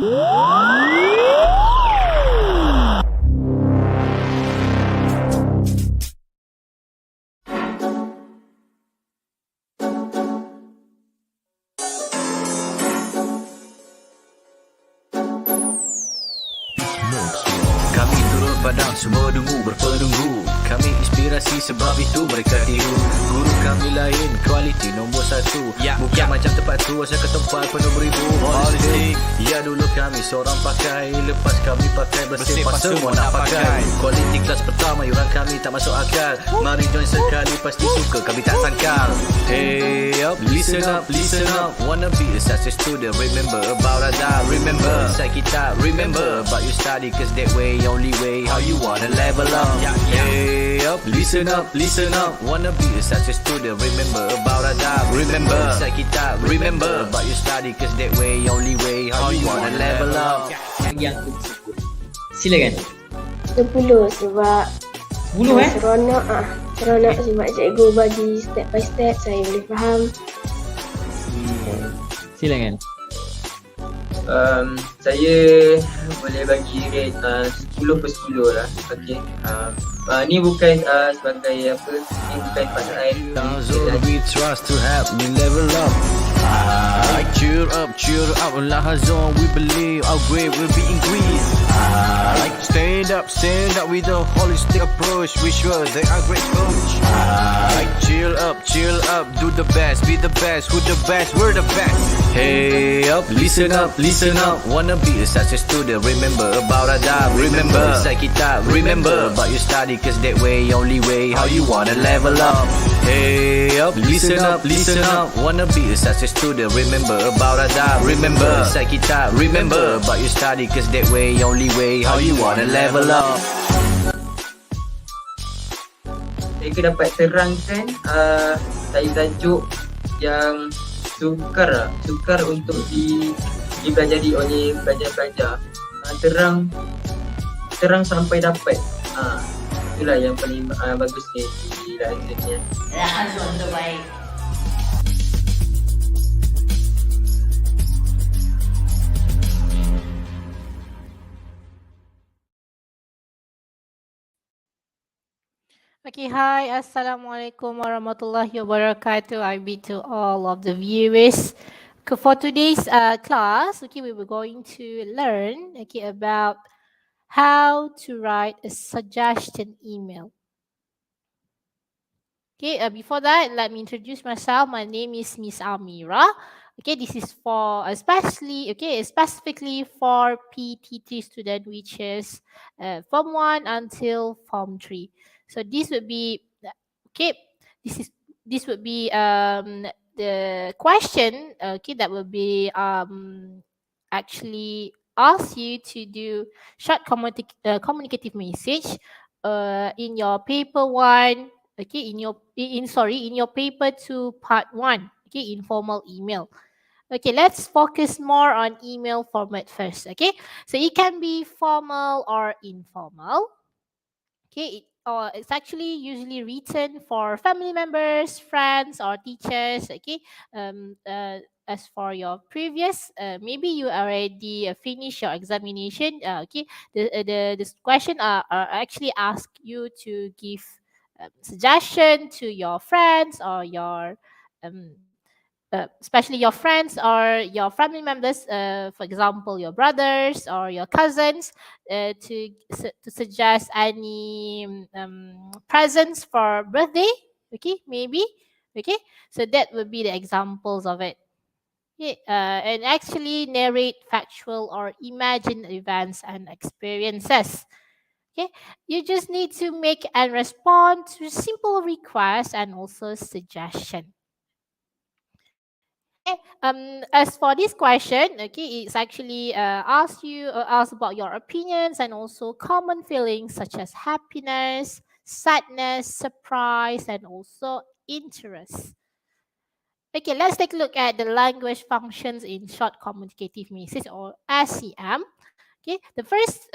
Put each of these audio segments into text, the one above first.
Kami turun padang, semua dungu berpenunggu. Kami inspirasi sebab itu mereka tiru. Guru kami lain, kualiti nombor 1. Bukan macam tempat tu, asal ke tempat penuh beribu holistik. Ya dulu kami seorang pakai, lepas kami pakai bersih pas semua nak pakai. Kualiti kelas pertama, yuran kami tak masuk akal. Mari join sekali, pasti suka kami tak sangkal. Hey up, listen up, listen up. Wanna be a success student, remember about Radar. Remember, inside kita, remember about you study, cause that way, only way, how you wanna level up. Hey up, listen up, listen up. Wanna be a success student, remember about Radar. Remember, inside kita, remember about you study, cause that way, only way, how you wanna level up. Yang tersebut. Silakan. 10 sebab 10 seronok sebab cikgu bagi step by step, saya boleh faham. Silakan. Saya boleh bagi rate 10 per 10 lah. Okay. Ni bukan sebagai apa, ni bukan pasal Zone we trust to help me level up. Cheer up, Lahazon, we believe our grade will be increased. Stand up with a holistic approach. We sure they are great coach. Chill up, do the best, be the best, who the best, we're the best. Hey up, listen up, wanna be a success student, remember about Radar. Remember, inside kita, remember about your study, cause that way, only way, how you wanna level up. Hey up, listen up, wanna be a success student, remember about Radar. Remember, inside kita, remember about your study, cause that way, only way, how you wanna level up. Mereka dapat terangkan tajuk yang sukar untuk dipelajari oleh pelajar-pelajar. Terang sampai dapat. Itulah yang paling bagus di lainnya. Azwan terbaik. Okay, hi, Assalamualaikum warahmatullahi wabarakatuh. I be to all of the viewers. Okay, for today's class, we were going to learn about how to write a suggestion email. Okay, before that, let me introduce myself. My name is Miss Amira. Okay, this is for specifically for PT3 student, which is Form 1 until Form 3. So this would be this would be the question that will be actually ask you to do short communicative message in your paper 1, in your paper 2 part 1, informal email. Okay, let's focus more on email format first. Okay, so it can be formal or informal. Okay, it's actually usually written for family members, friends, or teachers. Okay, as for your previous, maybe you already finished your examination. This question are actually ask you to give suggestion to your friends or your especially your friends or your family members, for example, your brothers or your cousins, to suggest any presents for birthday. Okay, maybe. Okay, so that would be the examples of it. Okay, and actually narrate factual or imagined events and experiences. Okay, you just need to make and respond to simple requests and also suggestion. As for this question, it's actually ask about your opinions and also common feelings such as happiness, sadness, surprise, and also interest. Okay, let's take a look at the language functions in short communicative message, or SCM. Okay, the first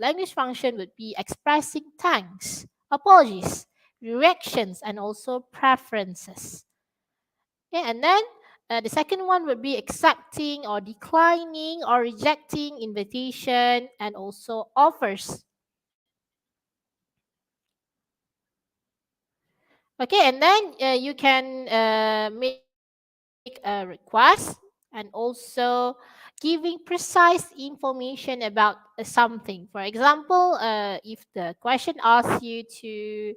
language function would be expressing thanks, apologies, reactions, and also preferences. Okay, and then The second one would be accepting or declining or rejecting invitation and also offers. Okay, and then you can make a request and also giving precise information about something. For example, if the question asks you to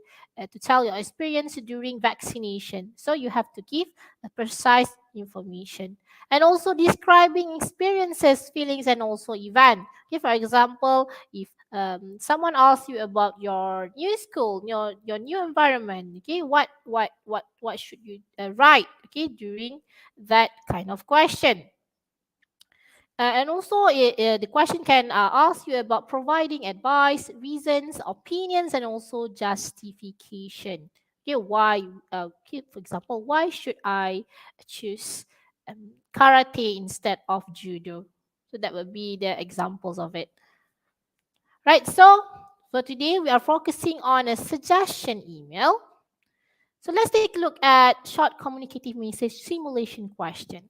tell your experience during vaccination, so you have to give a precise information and also describing experiences, feelings, and also event. Okay, for example, if someone asks you about your new school, your new environment, okay, what should you write, okay, during that kind of question. And also, the question can ask you about providing advice, reasons, opinions, and also justification. Okay, why? Okay, for example, why should I choose karate instead of judo? So that would be the examples of it. Right. So for today, we are focusing on a suggestion email. So let's take a look at short communicative message simulation question.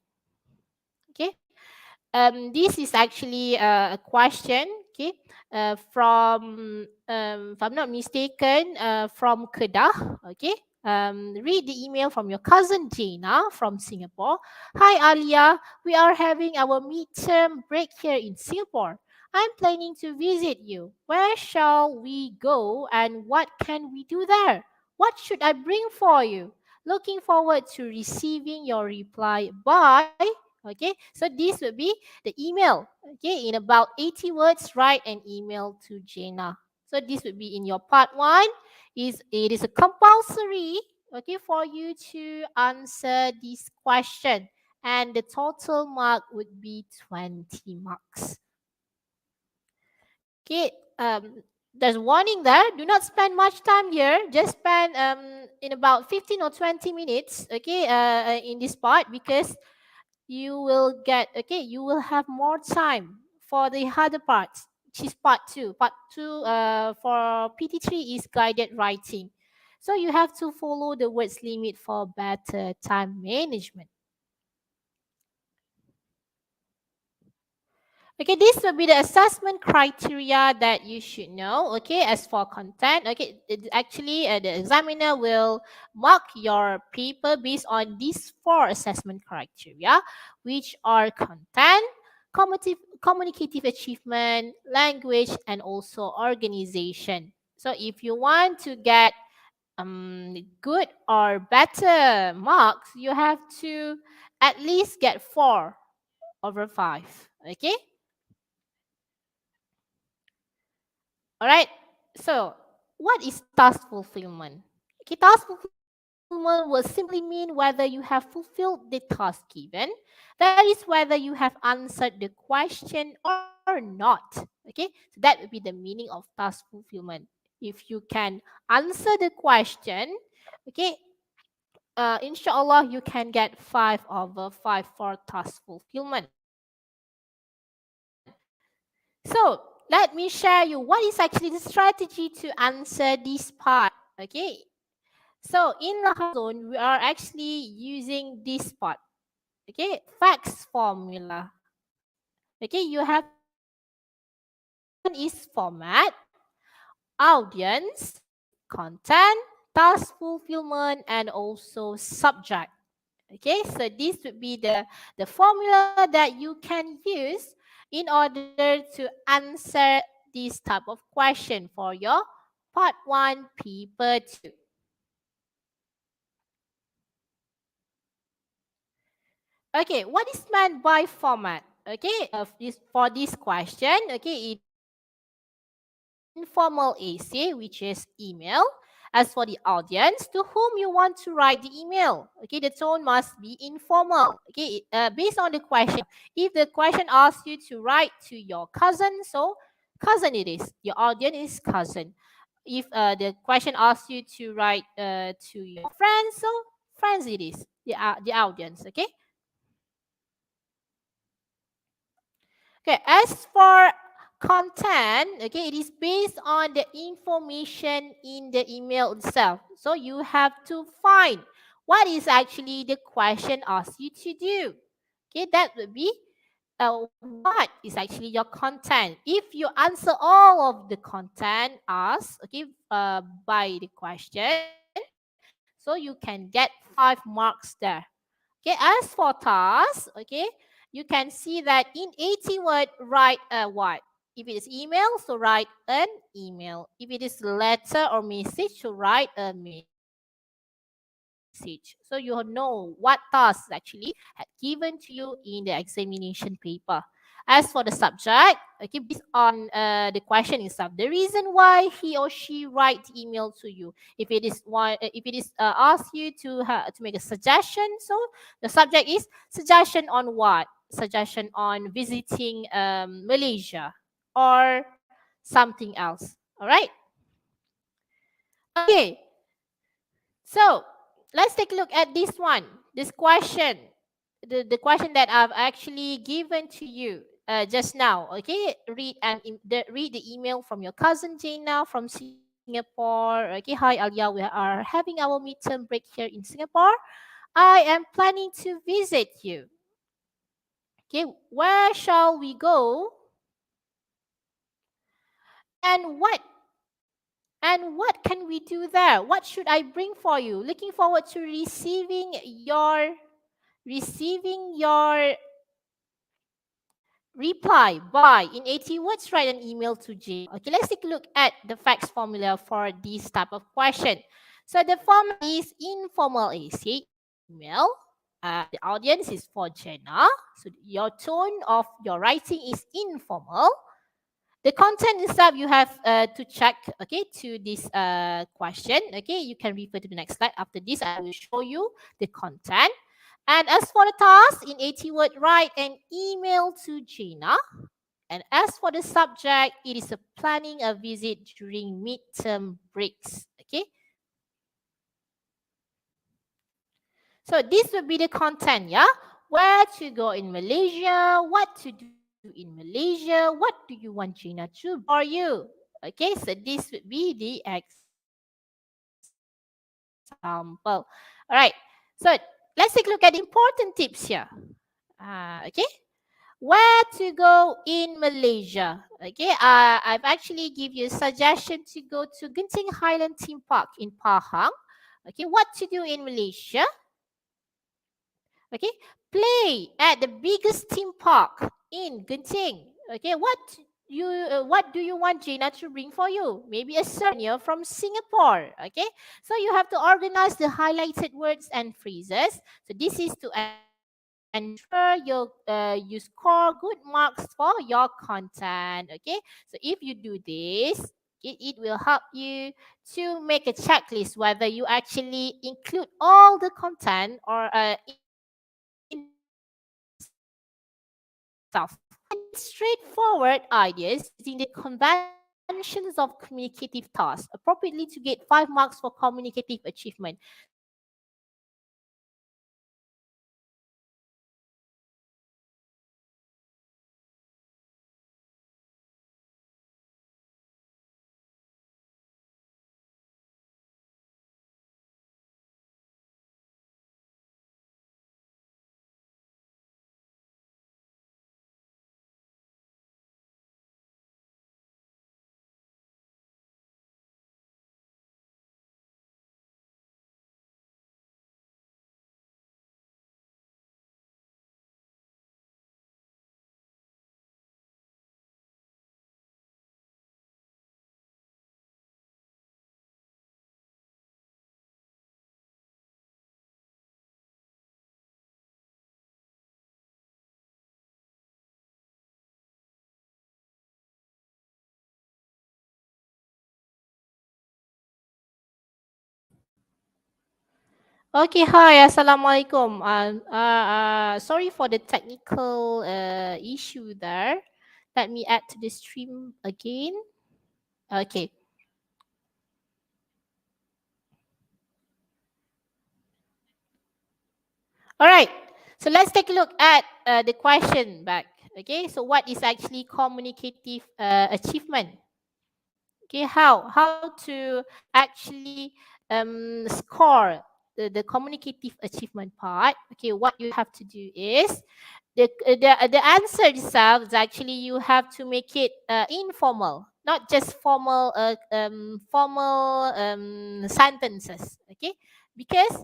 Okay. This is actually a question, okay, if I'm not mistaken, from Kedah, okay. Read the email from your cousin Jana from Singapore. Hi Alia, we are having our midterm break here in Singapore. I'm planning to visit you. Where shall we go and what can we do there? What should I bring for you? Looking forward to receiving your reply. Bye. Okay, so this would be the email. Okay, in about 80 words, write an email to Jana. So this would be in your part one. It is a compulsory, okay, for you to answer this question, and the total mark would be 20 marks. Okay, there's warning there. Do not spend much time here. Just spend in about 15 or 20 minutes, okay, in this part, because you will have more time for the other parts, which is part two for PT3 is guided writing, so you have to follow the words limit for better time management. Okay, this will be the assessment criteria that you should know. Okay, as for content, okay, actually the examiner will mark your paper based on these four assessment criteria, which are content, communicative achievement, language, and also organization. So if you want to get good or better marks, you have to at least get 4/5. Okay. All right. So, what is task fulfillment? Okay, task fulfillment will simply mean whether you have fulfilled the task given. That is whether you have answered the question or not. Okay, so that would be the meaning of task fulfillment. If you can answer the question, okay, inshallah you can get 5/5 for task fulfillment. So let me share you what is actually the strategy to answer this part. Okay. So in Lahar Zone, we are actually using this part. Okay, facts formula. Okay, you have to answer this part. One is format, audience, content, task fulfillment, and also subject. Okay, so this would be the formula that you can use in order to answer this type of question for your part 1 paper 2. Okay, what is meant by format? Okay, for this question, okay, it is informal essay, which is email. As for the audience, to whom you want to write the email, okay, the tone must be informal. Okay, based on the question, if the question asks you to write to your cousin, so cousin it is. Your audience is cousin. If the question asks you to write to your friends, so friends it is. The audience. Okay. Okay, as for content, okay, it is based on the information in the email itself. So you have to find what is actually the question asks you to do. Okay, that would be what is actually your content. If you answer all of the content asked, okay, by the question, so you can get 5 marks there. Okay, as for task, okay, you can see that in 80 word, write a what? If it is email, so write an email. If it is letter or message, so write a message. So you know what tasks actually had given to you in the examination paper. As for the subject, okay, based on the question itself, the reason why he or she write email to you. If it is ask you to make a suggestion, so the subject is suggestion on what? Suggestion on visiting Malaysia or something else. All right. Okay. So let's take a look at this one. This question, the question that I've actually given to you just now. Okay, read the email from your cousin Jana from Singapore. Okay, hi Alia, we are having our midterm break here in Singapore. I am planning to visit you. Okay, where shall we go? And what can we do there? What should I bring for you? Looking forward to receiving your reply by in 80 words. Write an email to Jane. Okay, let's take a look at the facts formula for this type of question. So the formula is informal essay email. The audience is for Jenna. So your tone of your writing is informal. The content itself you have to check, okay, to this question. Okay, you can refer to the next slide. After this, I will show you the content. And as for the task, in 80 word, write an email to Gina. And as for the subject, it is a planning a visit during midterm breaks. Okay. So this will be the content, yeah? Where to go in Malaysia, what to do in Malaysia, what do you want Gina to bring for you? Okay, so this would be the example. All right, so let's take a look at the important tips here. Okay, where to go in Malaysia? Okay, I've actually give you a suggestion to go to Genting Highland Theme Park in Pahang. Okay, what to do in Malaysia? Okay, play at the biggest theme park in Genting. Okay, what do you want Gina to bring for you? Maybe a souvenir from Singapore. Okay, so you have to organize the highlighted words and phrases. So this is to ensure you score good marks for your content. Okay, so if you do this, it will help you to make a checklist whether you actually include all the content or in the question itself. And straightforward ideas using the conventions of communicative tasks appropriately to get 5 marks for communicative achievement. So this is to ensure Okay, hi, Assalamualaikum. Sorry for the technical issue there. Let me add to the stream again. Okay. All right. So let's take a look at the question back. Okay. So what is actually communicative achievement? Okay. How to actually score the communicative achievement part, okay, what you have to do is the answer itself is actually you have to make it informal, not just formal sentences. Okay, because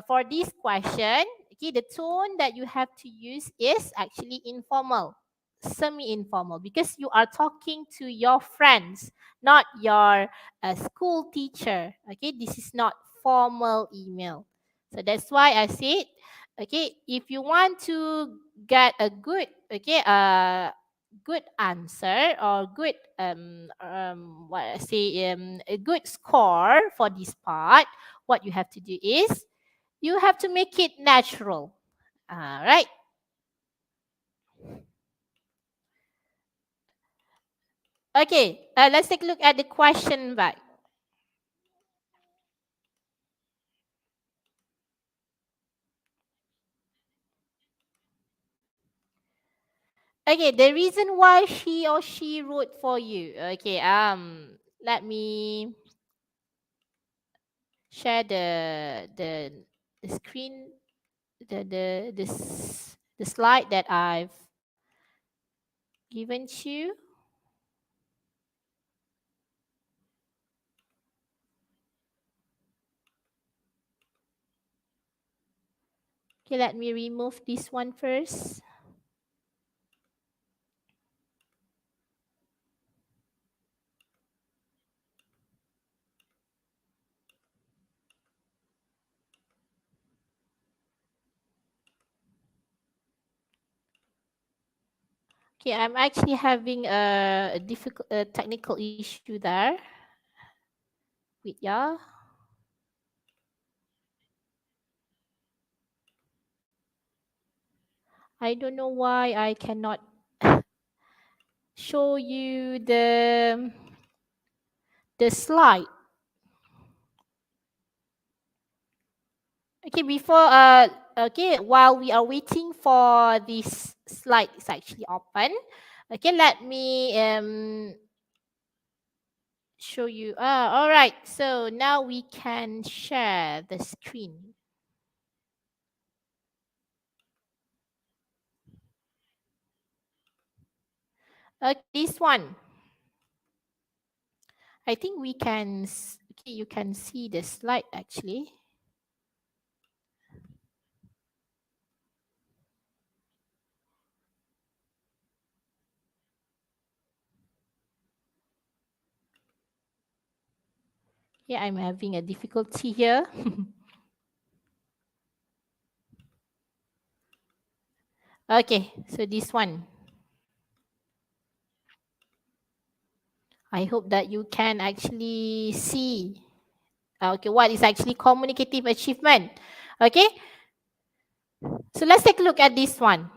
for this question, okay, the tone that you have to use is actually informal, semi-informal, because you are talking to your friends, not your school teacher. Okay, this is not formal email. So that's why I said, okay, if you want to get a good, okay, good answer or good what I say a good score for this part, what you have to do is you have to make it natural. All right. Okay, let's take a look at the question back. Okay, the reason why he or she wrote for you. Okay, let me share the screen, the slide that I've given to you. Okay, let me remove this one first. Okay, I'm actually having a difficult technical issue there. Wait, yeah. I don't know why I cannot show you the slide. Okay, before okay, while we are waiting for this slide is actually open, okay, let me show you. All right, so now we can share the screen. Okay, this one. I think we can. Okay, you can see the slide actually. Yeah, I'm having a difficulty here. Okay, so this one. I hope that you can actually see okay, what is actually communicative achievement. Okay, so let's take a look at this one.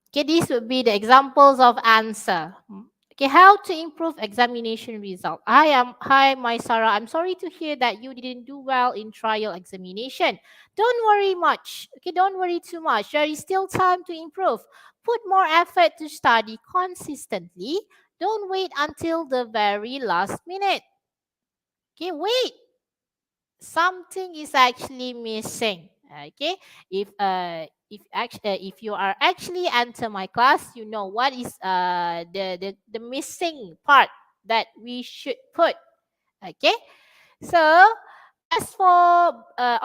Okay, these would be the examples of answer. Okay, how to improve examination result. Hi, my Sarah. I'm sorry to hear that you didn't do well in trial examination. Don't worry much. Okay, don't worry too much. There is still time to improve. Put more effort to study consistently. Don't wait until the very last minute. Okay, wait. Something is actually missing. Okay, if you are actually enter my class, you know what is the missing part that we should put. Okay, so as for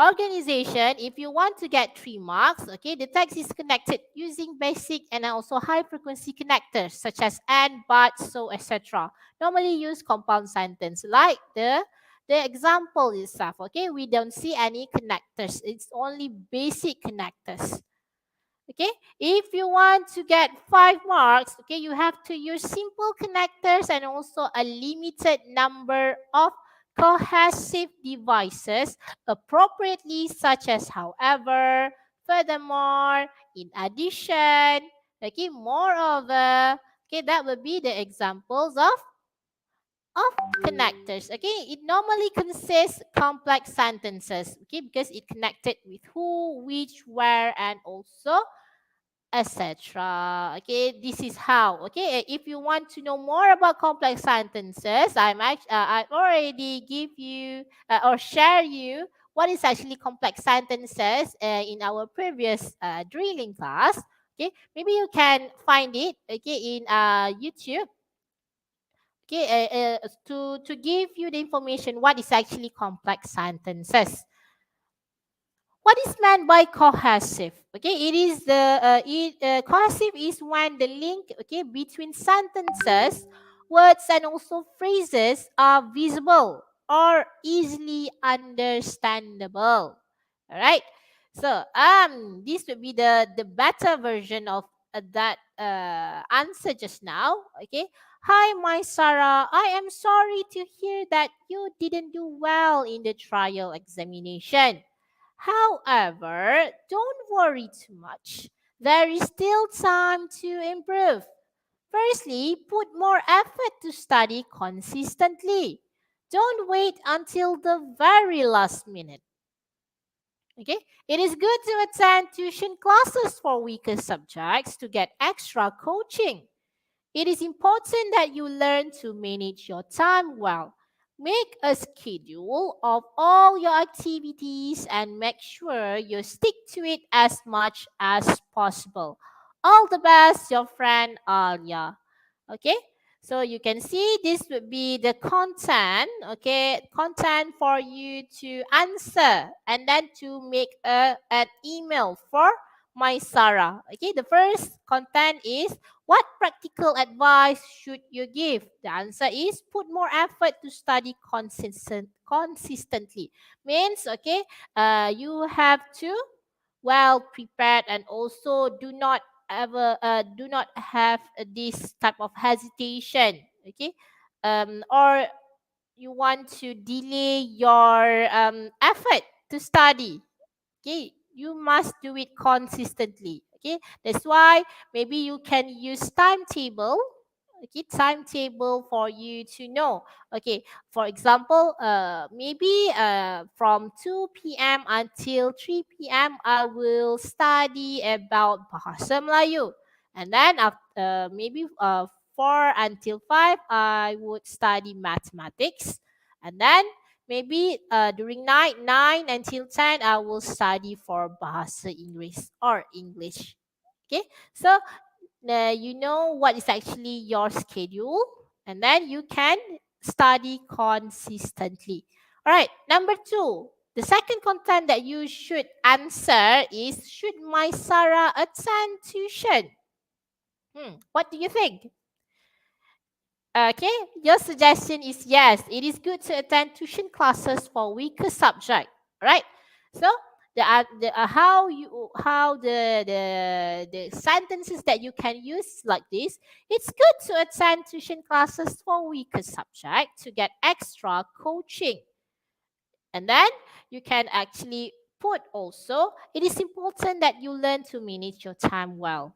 organization, if you want to get 3 marks, okay, the text is connected using basic and also high frequency connectors such as and, but, so, etc. Normally use compound sentence like the example itself. Okay, we don't see any connectors. It's only basic connectors. Okay, if you want to get 5 marks, okay, you have to use simple connectors and also a limited number of cohesive devices appropriately, such as however, furthermore, in addition, okay, moreover. Okay, that would be the examples of connectors. Okay, it normally consists complex sentences. Okay, because it connected with who, which, where, and also etc. Okay, this is how. Okay, if you want to know more about complex sentences, I've already give you or share you what is actually complex sentences in our previous drilling class. Okay, maybe you can find it, okay, in YouTube. Okay, to give you the information what is actually complex sentences. What is meant by cohesive? Okay, it is cohesive is when the link, okay, between sentences, words, and also phrases are visible or easily understandable. All right. So this would be the better version of that answer just now. Okay. Hi, my Sarah. I am sorry to hear that you didn't do well in the trial examination. However, don't worry too much. There is still time to improve. Firstly, put more effort to study consistently. Don't wait until the very last minute. Okay? It is good to attend tuition classes for weaker subjects to get extra coaching. It is important that you learn to manage your time well. Make a schedule of all your activities and make sure you stick to it as much as possible. All the best, your friend Alia. Okay, so you can see this would be the content, okay, content for you to answer and then to make an email for my Sarah. Okay, the first content is, what practical advice should you give? The answer is, put more effort to study consistently. Means, okay, you have to well prepared and also do not have this type of hesitation. Okay, or you want to delay your effort to study. Okay, you must do it consistently. Okay, that's why maybe you can use timetable. Okay, timetable for you to know. Okay, for example, maybe from 2 p.m. until 3 p.m. I will study about Bahasa Melayu, and then after maybe 4 until 5 I would study mathematics, and then maybe during night 9 until 10 I will study for Bahasa English or English. Okay, so you know what is actually your schedule, and then you can study consistently. All right, number two, the second content that you should answer is, should my Sarah attend tuition? What do you think? Okay, your suggestion is yes, it is good to attend tuition classes for weaker subject. Right? So how the sentences that you can use like this. It's good to attend tuition classes for weaker subject to get extra coaching. And then you can actually put also, it is important that you learn to manage your time well.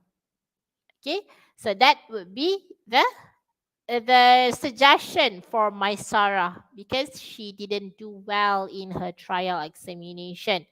Okay, so that would be the suggestion for my Sarah because she didn't do well in her trial examination.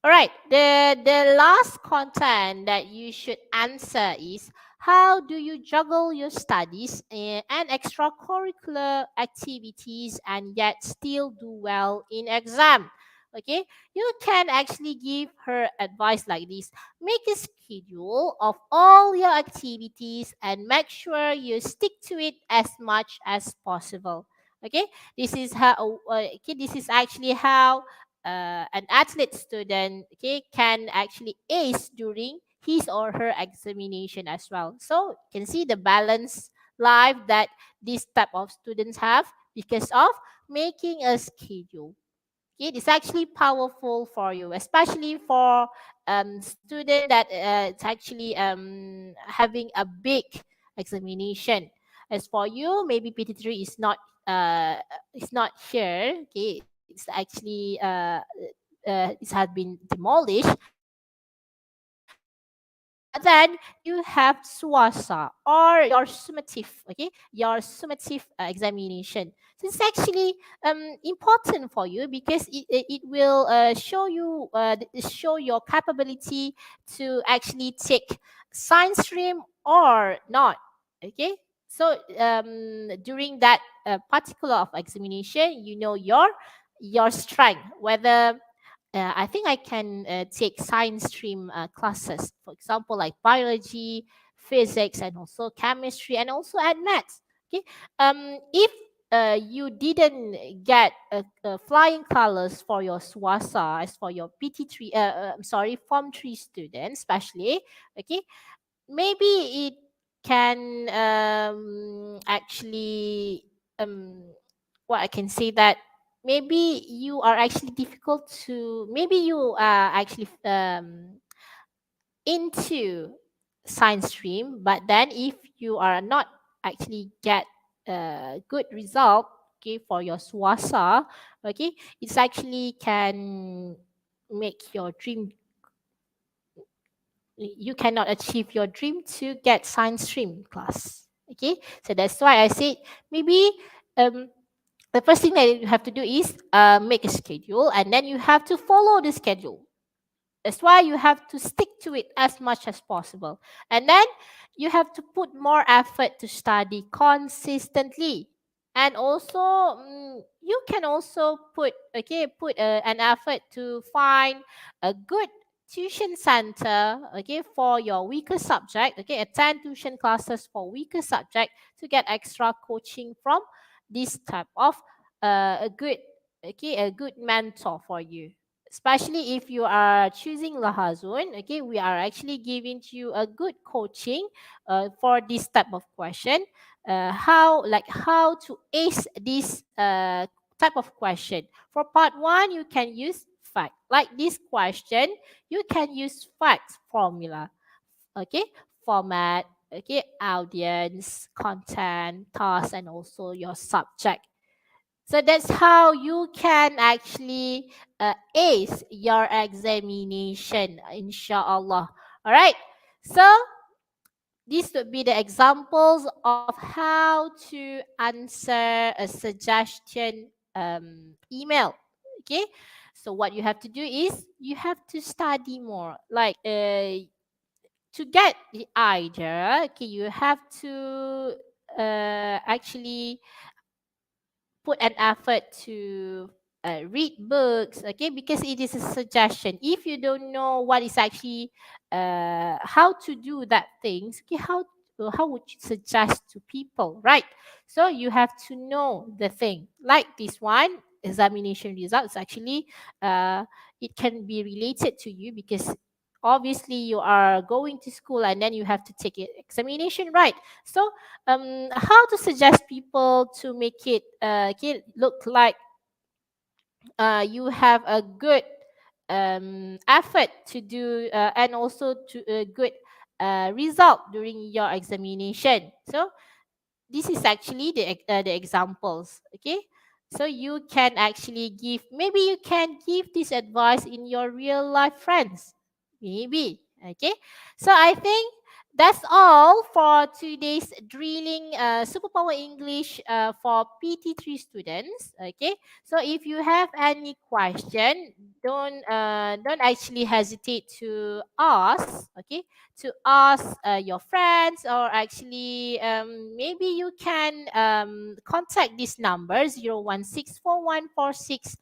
All right, the last content that you should answer is, how do you juggle your studies and extracurricular activities and yet still do well in exam? Okay, you can actually give her advice like this. Make a schedule of all your activities and make sure you stick to it as much as possible. Okay, this is how. This is actually how an athlete student, okay, can actually ace during his or her examination as well. So you can see the balanced life that this type of students have because of making a schedule. Okay, it's actually powerful for you, especially for student that it's actually having a big examination. As for you, maybe PT3 is not here. Okay, it's actually it has been demolished. But then you have SWASA or your summative, okay, your summative examination. So it's actually important for you because it will show your capability to actually take science stream or not. Okay, so during that particular of examination, you know your strength. Whether I think I can take science stream classes, for example, like biology, physics, and also chemistry, and also add maths. Okay, if you didn't get flying colors for your swasa as for your PT3, I'm sorry, Form 3 students, especially, okay, maybe it can actually what I can say that maybe you are actually difficult to, maybe you are actually into science stream, but then if you are not actually get a good result, okay, for your swasa, okay, it's actually can make your dream, you cannot achieve your dream to get science stream class. Okay, so that's why I said maybe um the first thing that you have to do is make a schedule, and then you have to follow the schedule. That's why you have to stick to it as much as possible. And then you have to put more effort to study consistently. And also, you can also put, okay, put an effort to find a good tuition center, okay, for your weaker subject, okay, attend tuition classes for weaker subject to get extra coaching from this type of a good, okay, a good mentor for you. Especially if you are choosing Lahazun, okay, we are actually giving you a good coaching for this type of question. How to ace this type of question. For part one, you can use fact. Like this question, you can use facts formula. Okay, format, okay, audience, content, task, and also your subject. So that's how you can actually ace your examination, inshallah. All right. So these would be the examples of how to answer a suggestion email. Okay. So what you have to do is you have to study more. Like to get the idea, okay, you have to actually put an effort to read books, okay, because it is a suggestion. If you don't know what is actually how to do that things, okay, how would you suggest to people, right? So you have to know the thing. Like this one, examination results, actually it can be related to you because obviously you are going to school and then you have to take it examination, right? So how to suggest people to make it look like you have a good effort to do and also to a good result during your examination. So this is actually the examples, okay? So you can actually give, maybe you can give this advice in your real life friends, maybe, okay? So I think that's all for today's drilling superpower English for PT3 students, okay? So if you have any question, don't actually hesitate to ask, okay, to ask your friends, or actually maybe you can contact this number 0164146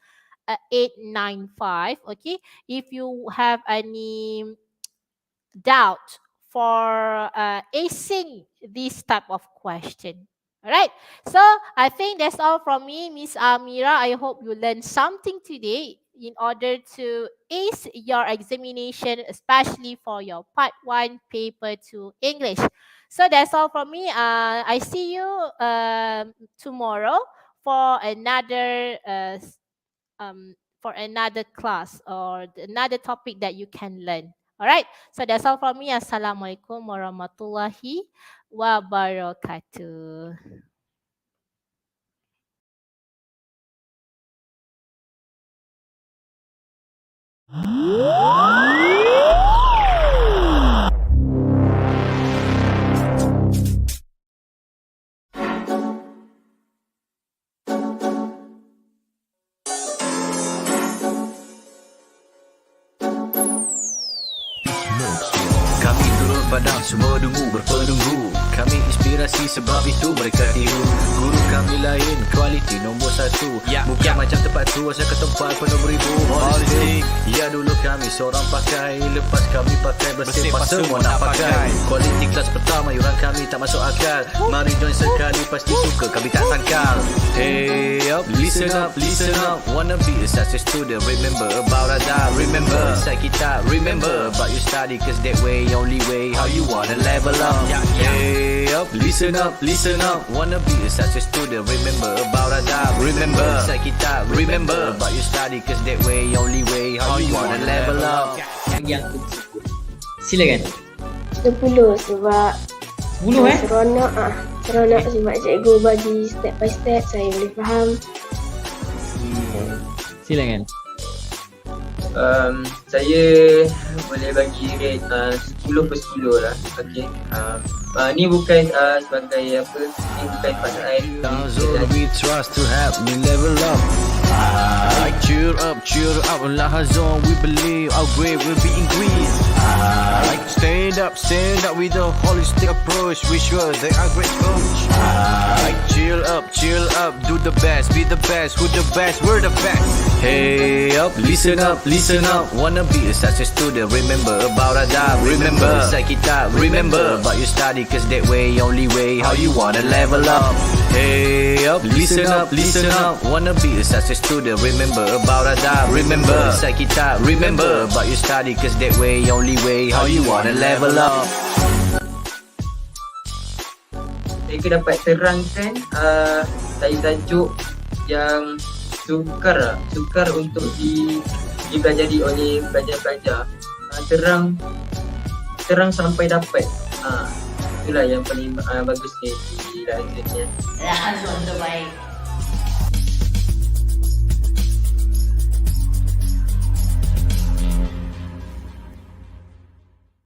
895, okay, if you have any doubt for acing this type of question. All right. So I think that's all from me, Miss Amira. I hope you learned something today in order to ace your examination, especially for your Part 1 Paper 2 English. So that's all from me. I see you tomorrow for another class or another topic that you can learn. All right. So that's all from me. Assalamualaikum warahmatullahi wabarakatuh. Kami turut padang semua dengu berpenunggu. Kami inspirasi sebab itu mereka tiru. Guru kami lain, kualiti nombor 1. Bukan macam tempat tu asal ke tempat penuh beribu politik. Ya dulu kami seorang pakai, lepas kami pakai bersepah semua nak pakai. Kualiti kelas pertama yuran kami tak masuk akal. Mari join sekali pasti suka kami tak sangkal. Hey up, listen up, listen up. Wanna be a success student, remember about adab. Remember inside kita, remember about your study, cause that way only way how you wanna level up. Hey up, listen up, listen up. Wanna be a success student, remember about adab. Remember inside kita, remember about your study, cause that way only way how you wanna level up. Bagi aku 10. Silakan. 10 sebab 10 seronok seronok sebab cikgu bagi step by step saya boleh faham. Silakan. Saya boleh bagi rate 10 per 10 lah. Okay. Ni bukan sebagai apa, ni bukan pasal Zone we trust to help me level up. Cheer up, Lahazon we believe our grade will be increased. Stand up with a holistic approach. We sure they are great coach. Chill up, do the best, be the best, who the best, we're the best. Hey up, listen up, listen up. Wanna be a success student, remember about adab. Remember inside kita, remember about your study, cause that way only way how you wanna level up. Hey up, listen up, listen up. Wanna be a success student, remember about adab. Remember inside kita, remember about your study, cause that way only way how you wanna level up. Saya dapat terangkan tajuk yang sukar untuk dipelajari oleh pelajar-pelajar. Terang sampai dapat. Itulah yang paling bagusnya di Lahazon. Lahazon terbaik.